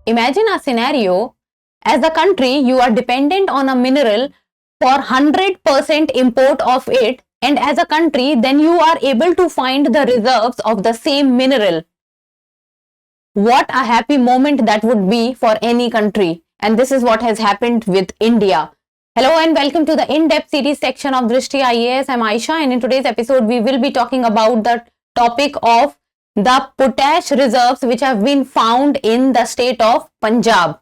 imagine a scenario. As a country, you are dependent on a mineral for 100% import of it, and as a country, then you are able to find the reserves of the same mineral. What a happy moment that would be for any country. And this is what has happened with India. Hello and welcome to the in-depth series section of Drishti IAS. I'm Aisha, and in today's episode, we will be talking about the topic of the potash reserves which have been found in the state of Punjab.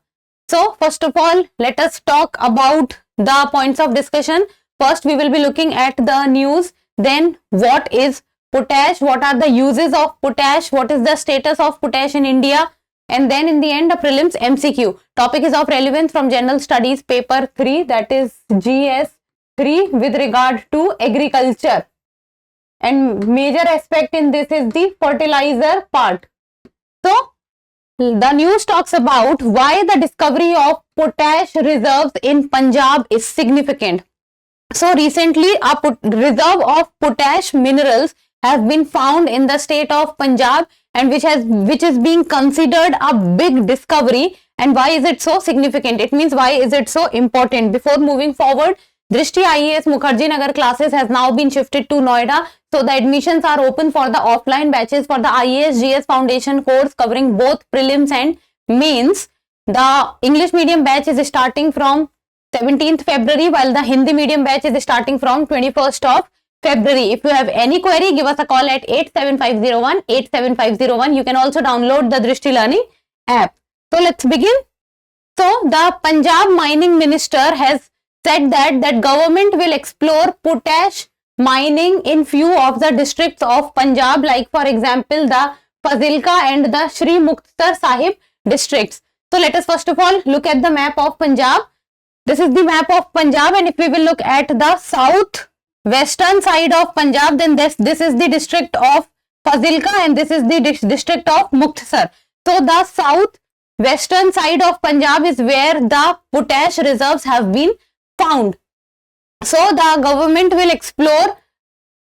So first of all, let us talk about the points of discussion. First, we will be looking at the news. Then, what is potash? What are the uses of potash? What is the status of potash in India? And then in the end, a prelims MCQ. Topic is of relevance from General Studies paper 3, that is GS 3, with regard to agriculture. And major aspect in this is the fertilizer part. So, the news talks about why the discovery of potash reserves in Punjab is significant. So recently, a reserve of potash minerals has been found in the state of Punjab, and which is being considered a big discovery. And why is it so significant? It means why is it so important? Before moving forward, Drishti IAS Mukherjee Nagar classes has now been shifted to Noida. So the admissions are open for the offline batches for the IAS GS Foundation course covering both prelims and mains. The English medium batch is starting from 17th February, while the Hindi medium batch is starting from 21st of February. If you have any query, give us a call at 87501 87501. You can also download the Drishti Learning app. So let's begin. So the Punjab mining minister has said that government will explore potash mining in few of the districts of Punjab, like for example the Fazilka and the Shri Muktsar Sahib districts. So let us first of all look at the map of Punjab. This is the map of Punjab, and if we will look at the south western side of Punjab, then this is the district of Fazilka and this is the district of Muktsar. So the south western side of Punjab is where the potash reserves have been found. So the government will explore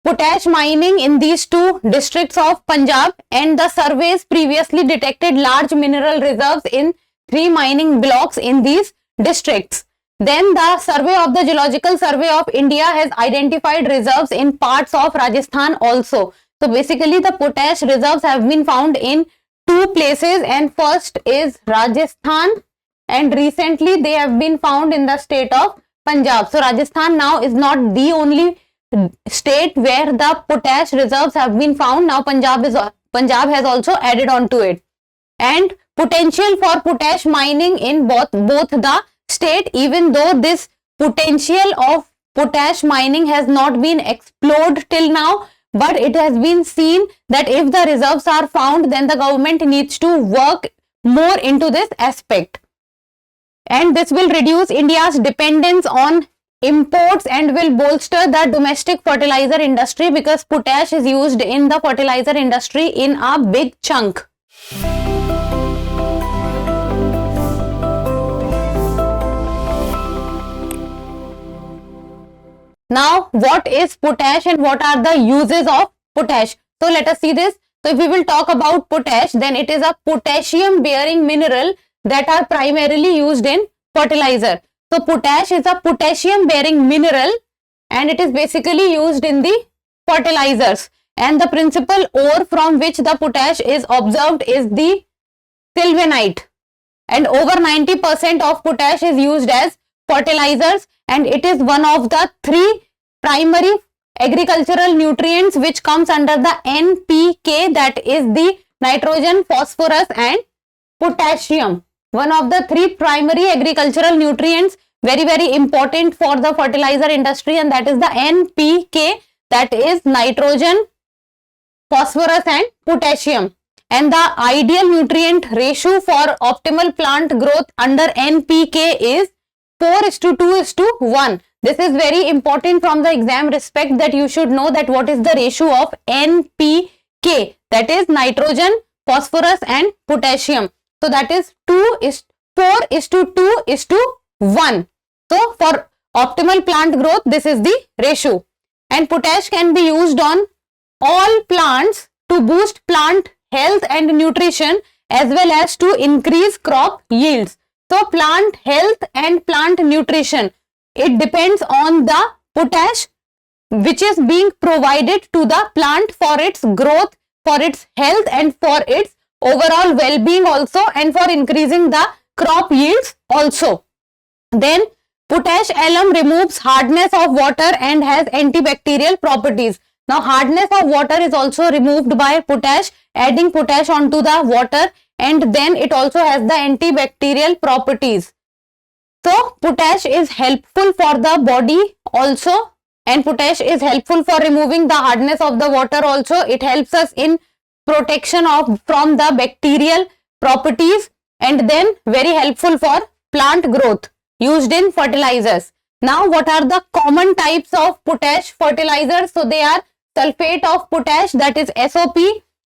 potash mining in these two districts of Punjab, and the surveys previously detected large mineral reserves in 3 mining blocks in these districts. Then the survey of the Geological Survey of India has identified reserves in parts of Rajasthan also. So basically the potash reserves have been found in 2 places, and first is Rajasthan, and recently they have been found in the state of Punjab. So Rajasthan now is not the only state where the potash reserves have been found. Now Punjab has also added on to it. And potential for potash mining in both the state, even though this potential of potash mining has not been explored till now, but it has been seen that if the reserves are found, then the government needs to work more into this aspect. And this will reduce India's dependence on imports and will bolster the domestic fertilizer industry, because potash is used in the fertilizer industry in a big chunk. Now, what is potash and what are the uses of potash? So let us see this. So if we will talk about potash, then it is a potassium bearing mineral that are primarily used in fertilizer. So potash is a potassium bearing mineral and it is basically used in the fertilizers. And the principal ore from which the potash is observed is the sylvinite. And over 90% of potash is used as fertilizers, and it is one of the 3 primary agricultural nutrients which comes under the NPK, that is the nitrogen, phosphorus and potassium. One of the 3 primary agricultural nutrients, very important for the fertilizer industry, and that is the NPK, that is nitrogen, phosphorus and potassium. And the ideal nutrient ratio for optimal plant growth under NPK is 4:2:1. This is very important from the exam respect, that you should know that what is the ratio of NPK, that is nitrogen, phosphorus and potassium. So that is 4:2:1. So for optimal plant growth, this is the ratio. And potash can be used on all plants to boost plant health and nutrition, as well as to increase crop yields. So plant health and plant nutrition, it depends on the potash which is being provided to the plant for its growth, for its health and for its overall well-being also, and for increasing the crop yields also. Then potash alum removes hardness of water and has antibacterial properties. Now hardness of water is also removed by potash, adding potash onto the water, and then it also has the antibacterial properties. So potash is helpful for the body also, and potash is helpful for removing the hardness of the water also. It helps us in protection of from the bacterial properties, and then very helpful for plant growth, used in fertilizers. Now what are the common types of potash fertilizers? So they are sulfate of potash, that is SOP,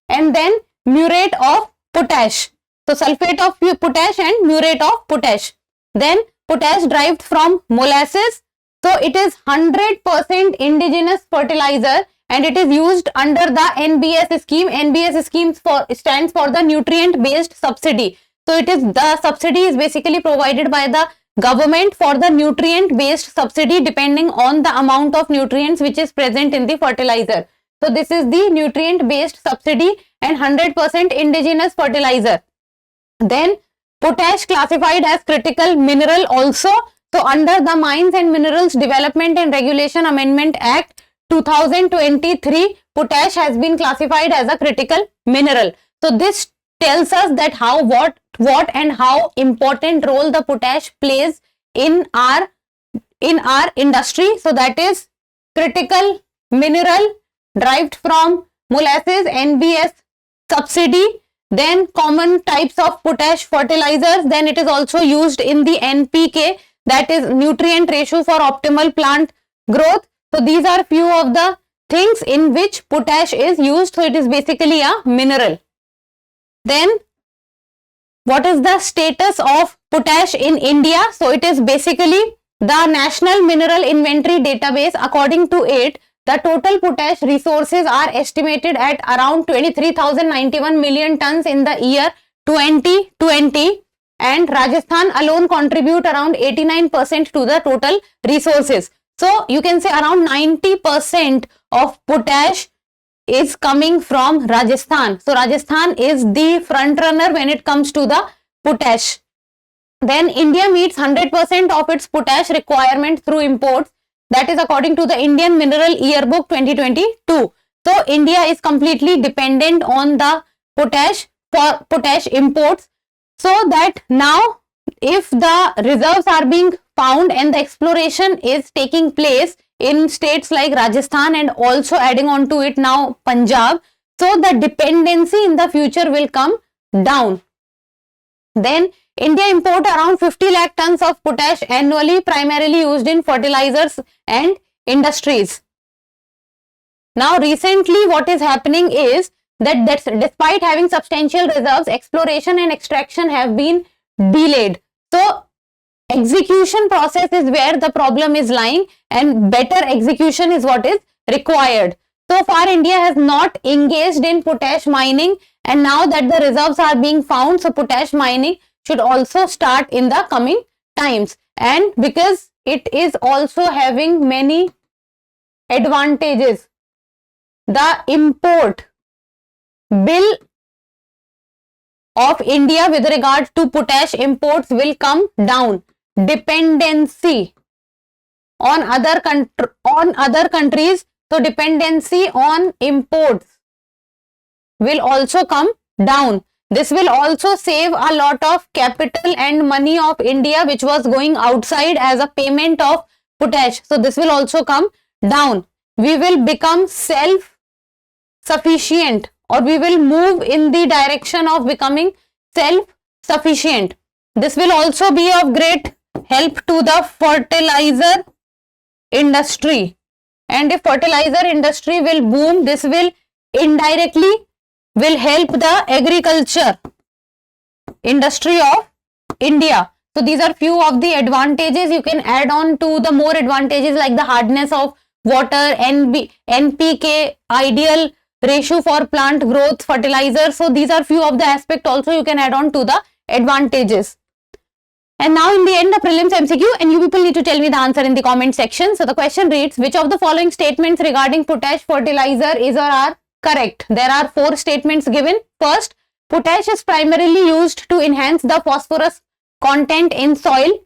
and then muriate of potash. So sulfate of potash and muriate of potash. Then potash derived from molasses. So it is 100% indigenous fertilizer, and it is used under the NBS scheme. NBS scheme stands for the nutrient based subsidy. So it is the subsidy is basically provided by the government for the nutrient based subsidy depending on the amount of nutrients which is present in the fertilizer. So this is the nutrient based subsidy and 100% indigenous fertilizer. Then potash classified as critical mineral also. So under the Mines and Minerals Development and Regulation Amendment Act 2023, potash has been classified as a critical mineral. So this tells us that how, what and how important role the potash plays in our industry. So that is critical mineral derived from molasses, NBS subsidy. Then common types of potash fertilizers. Then it is also used in the NPK, that is nutrient ratio for optimal plant growth. So these are few of the things in which potash is used. So it is basically a mineral. Then what is the status of potash in India? So it is basically the National Mineral Inventory Database. According to it, the total potash resources are estimated at around 23,091 million tons in the year 2020, and Rajasthan alone contribute around 89% to the total resources. So you can say around 90% of potash is coming from Rajasthan. So Rajasthan is the front runner when it comes to the potash. Then India meets 100% of its potash requirement through imports. That is according to the Indian Mineral Yearbook 2022. So India is completely dependent on the potash for potash imports. So that now if the reserves are being found and the exploration is taking place in states like Rajasthan and also adding on to it now Punjab, so the dependency in the future will come down. Then India import around 50 lakh tons of potash annually, primarily used in fertilizers and industries. Now recently what is happening is that despite having substantial reserves, exploration and extraction have been delayed. So execution process is where the problem is lying, and better execution is what is required. So far India has not engaged in potash mining, and now that the reserves are being found, so potash mining should also start in the coming times. And because it is also having many advantages, the import bill of India with regard to potash imports will come down. Dependency on other countries, so dependency on imports will also come down. This will also save a lot of capital and money of India which was going outside as a payment of potash. So this will also come down. We will become self-sufficient, or we will move in the direction of becoming self-sufficient. This will also be of great help to the fertilizer industry. And if fertilizer industry will boom, this will indirectly will help the agriculture industry of India. So these are few of the advantages. You can add on to the more advantages like the hardness of water, NPK, ideal ratio for plant growth, fertilizer. So these are few of the aspects also you can add on to the advantages. And now in the end, the prelims MCQ, and you people need to tell me the answer in the comment section. So the question reads, which of the following statements regarding potash fertilizer is or are correct? There are 4 statements given. First, potash is primarily used to enhance the phosphorus content in soil.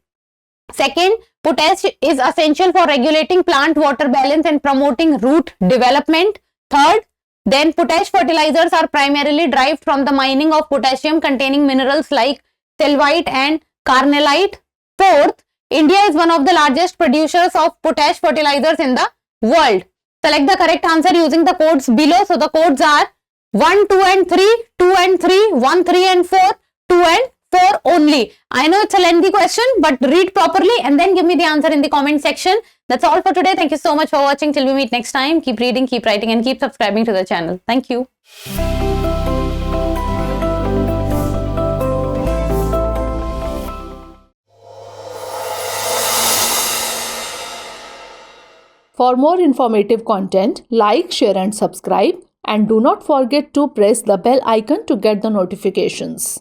Second, potash is essential for regulating plant water balance and promoting root development. Third, then potash fertilizers are primarily derived from the mining of potassium containing minerals like selvite and carnallite. Fourth, India is one of the largest producers of potash fertilizers in the world. Select the correct answer using the codes below. So the codes are 1, 2 and 3, 2 and 3, 1, 3 and 4, 2 and 4 only. I know it's a lengthy question, but read properly and then give me the answer in the comment section. That's all for today. Thank you so much for watching. Till we meet next time, keep reading, keep writing and keep subscribing to the channel. Thank you. For more informative content, like, share and subscribe, and do not forget to press the bell icon to get the notifications.